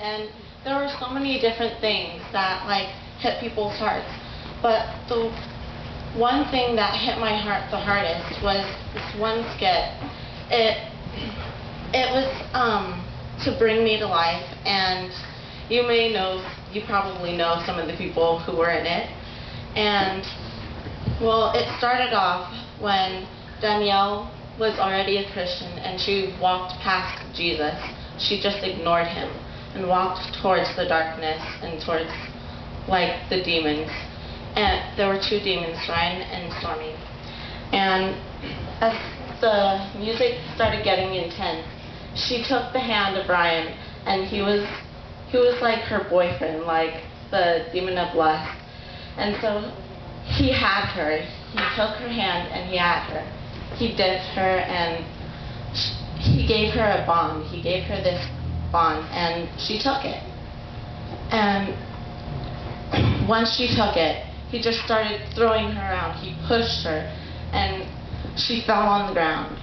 and there were so many different things that like hit people's hearts. But the one thing that hit my heart the hardest was this one skit. It was to bring me to life, and you probably know some of the people who were in it. And well, it started off when Danielle was already a Christian and she walked past Jesus. She just ignored him and walked towards the darkness and towards like the demons. And there were two demons, Ryan and Stormy. And as the music started getting intense, she took the hand of Ryan, and he was like her boyfriend, like the demon of lust. And so he had her. He took her hand and he had her. He dipped her and he gave her a bond. He gave her this bond, and she took it. And once she took it, he just started throwing her around. He pushed her, and she fell on the ground,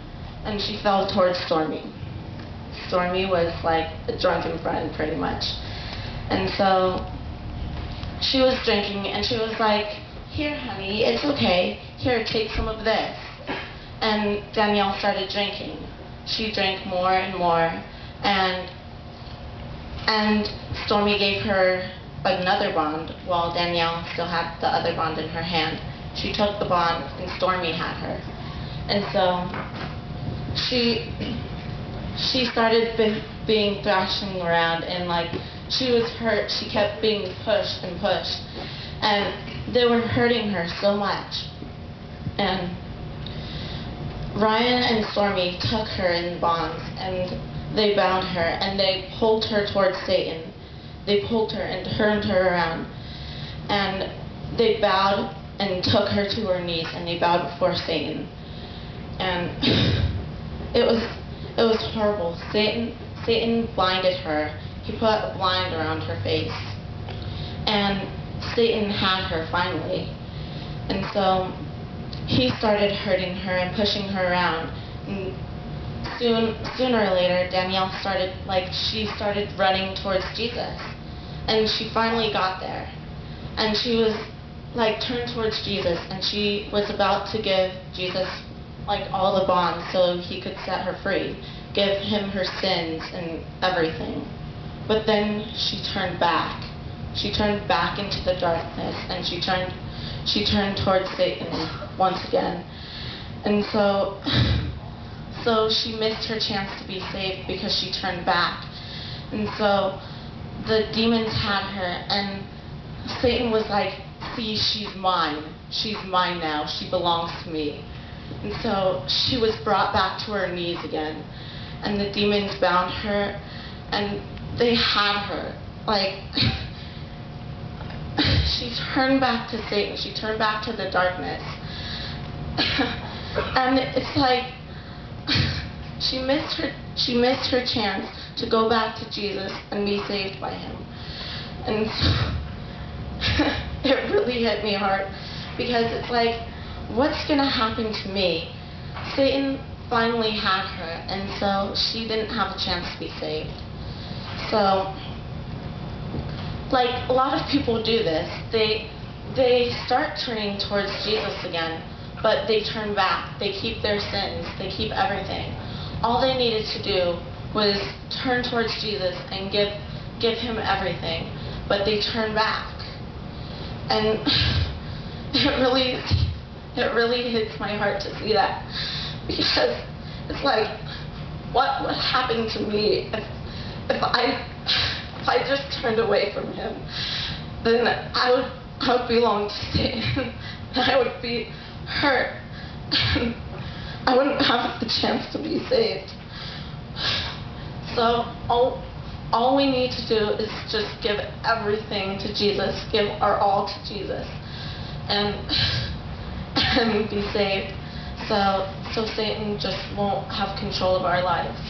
and she fell towards Stormy. Stormy was like a drunken friend, pretty much. And so she was drinking, and she was like, "Here, honey, it's okay. Here, take some of this." And Danielle started drinking. She drank more and more, and Stormy gave her another bond while Danielle still had the other bond in her hand. She took the bond, and Stormy had her. And so she started being thrashing around, and like she was hurt. She kept being pushed and pushed, and they were hurting her so much. And Ryan and Stormy took her in bonds, and they bound her, and they pulled her towards Satan. They pulled her and turned her around, and they bowed and took her to her knees, and they bowed before Satan. And it was horrible. Satan blinded her. He put a blind around her face, and Satan had her finally. And so he started hurting her and pushing her around. And sooner or later, Danielle started running towards Jesus. And she finally got there. And she was like turned towards Jesus, and she was about to give Jesus like all the bonds so he could set her free, give him her sins and everything. But then she turned back. She turned back into the darkness, and she turned towards Satan once again. And so she missed her chance to be saved because she turned back. And so the demons had her, and Satan was like, "See, she's mine. She's mine now. She belongs to me." And so she was brought back to her knees again, and the demons bound her, and they had her. Like, she turned back to Satan. She turned back to the darkness. And it's like she missed her chance to go back to Jesus and be saved by him. And it really hit me hard, because it's like, what's gonna happen to me? Satan finally had her, and so she didn't have a chance to be saved. So like a lot of people do this. They start turning towards Jesus again, but they turn back. They keep their sins. They keep everything. All they needed to do was turn towards Jesus and give him everything, but they turn back. And it really hits my heart to see that, because it's like, what would happen to me if I just turned away from him? Then I would belong to Satan, and I would be hurt, and I wouldn't have the chance to be saved. So all we need to do is just give everything to Jesus, give our all to Jesus, and be saved. So Satan just won't have control of our lives.